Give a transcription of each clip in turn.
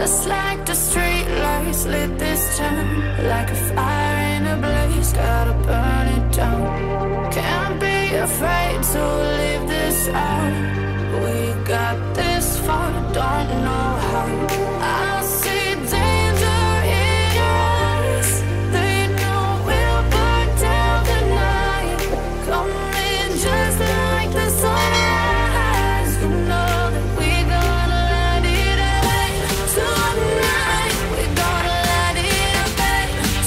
Just like the street lights lit this town, like a fire in a blaze, gotta burn it down. Can't be afraid to leave this out. We got this far, don't know how. I see danger in your eyes. They know we'll burn down the night. Coming just like the sunrise. You know that we gonna let it out. Tonight we gonna let it out.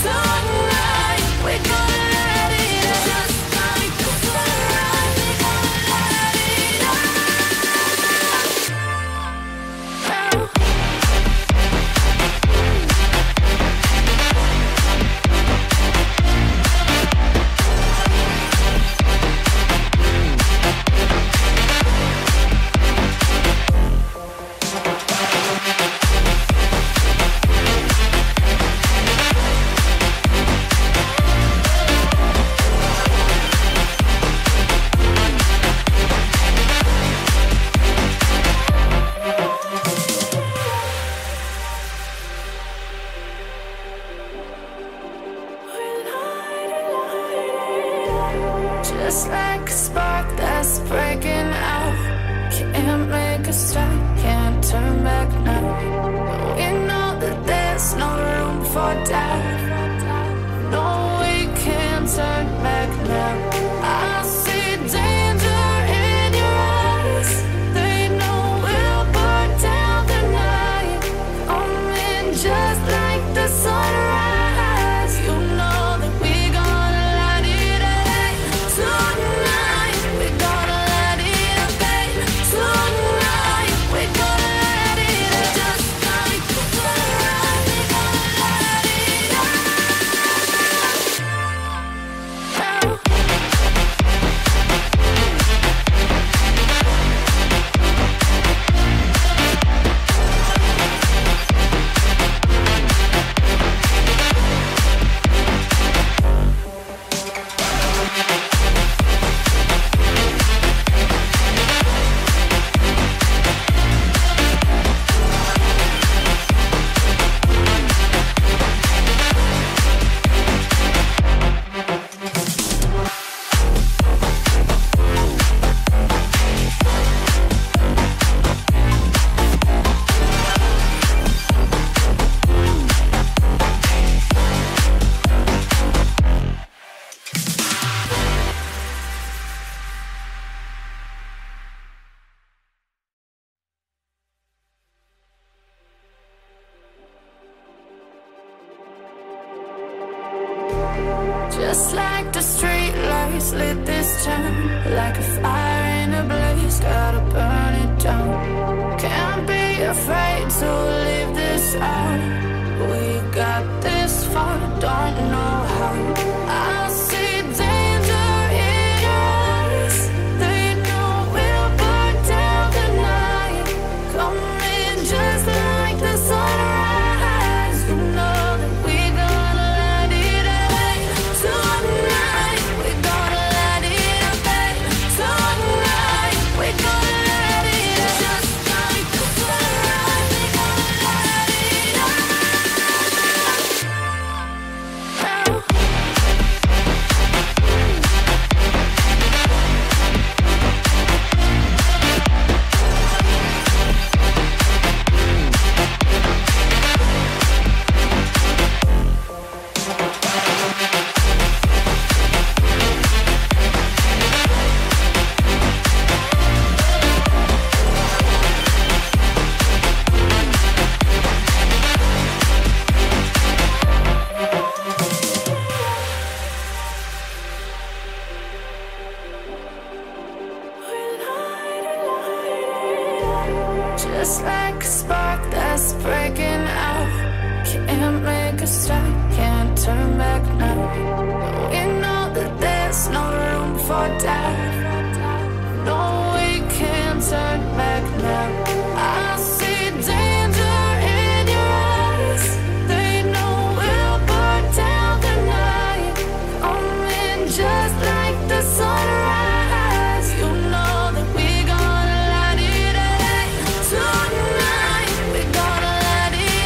Tonight we gonna let it out. Just like the sunrise, we gonna let it out. Just like a spark that's breaking out. Can't make a stop, can't turn back now. We know that there's no room for doubt. No, we can't turn back now. I see danger in your eyes. They know we'll burn down the night. Coming just like the sunrise. You know that we gonna let it out. Tonight we gonna let it out. Tonight we gonna let it out. Just like the sunrise, we gonna let it out. Just like the street lights lit this town, like a fire in a blaze, gotta burn it down. Can't be afraid to leave this out. We got this far, don't know how. I see danger in your eyes. They know we'll burn down the night. Coming just like the sunrise. You know that we gonna let it out. Tonight we gonna let it out. Tonight we gonna let it out. Just like the sunrise, we gonna let it out. Just like a spark that's breaking out. Can't make a stop, can't turn back now. We know that there's no room for doubt. No, we can't turn back now. I see danger in your eyes. They know we'll burn down the night. Coming just like the sunrise. You know that we gonna let it out. Tonight we gonna let it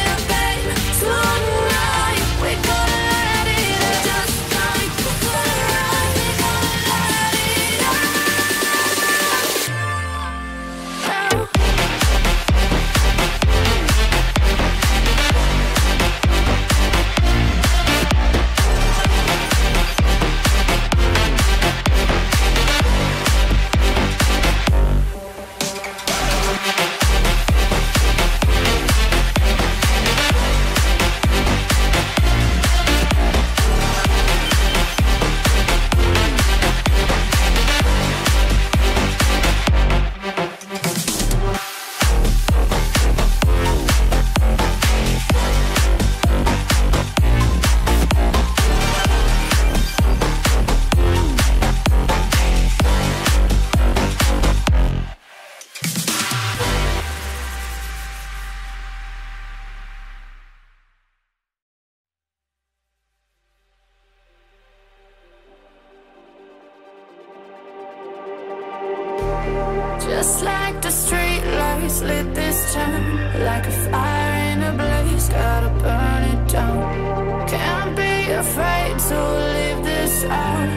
Just like the street lights lit this town, like a fire in a blaze, gotta burn it down. Can't be afraid to leave this out.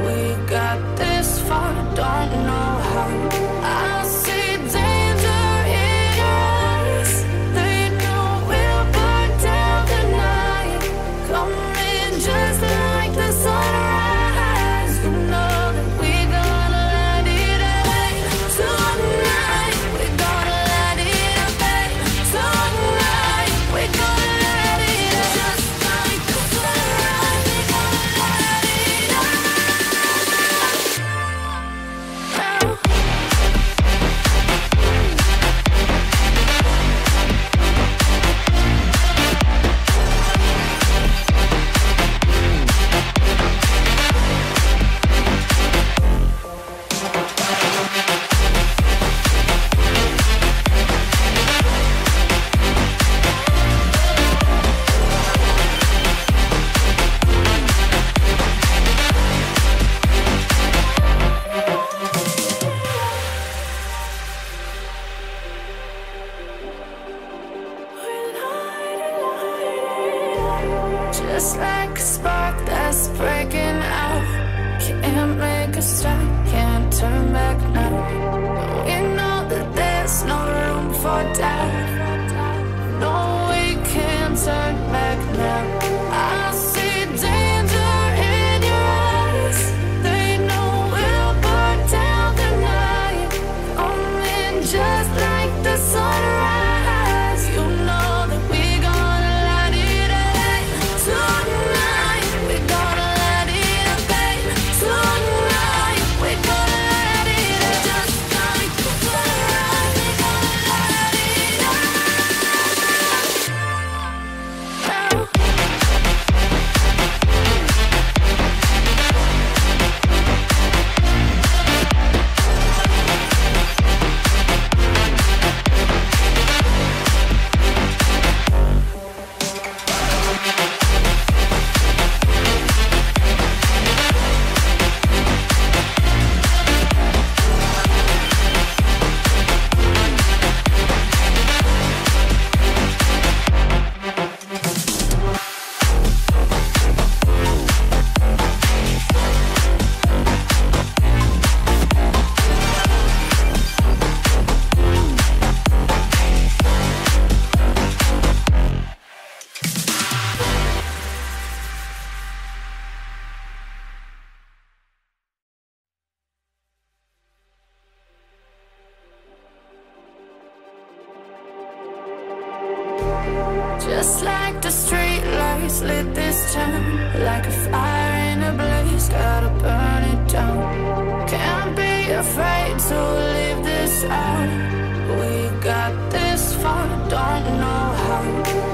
We got this far, don't know how. I see danger in your eyes. They know we'll burn down the night. Coming just like the sunrise. You know that we gonna let it rain tonight. We gonna let it rain tonight. We gonna let it just like the sunrise. We gonna let it rain. Just like a spark that's breaking out. Can't make a stop, can't turn back now. We know that there's no room for doubt. No, we can't turn back now. I see danger in your eyes. They know we'll burn down the night. Coming just like the sunrise. You know that we gonna let it rain tonight. We gonna let it rain tonight. We gonna let it just like the sunrise. We gonna let it rain. Just like the street lights lit this town, like a fire in a blaze, gotta burn it down. Can't be afraid to leave this out. We got this far, don't know how.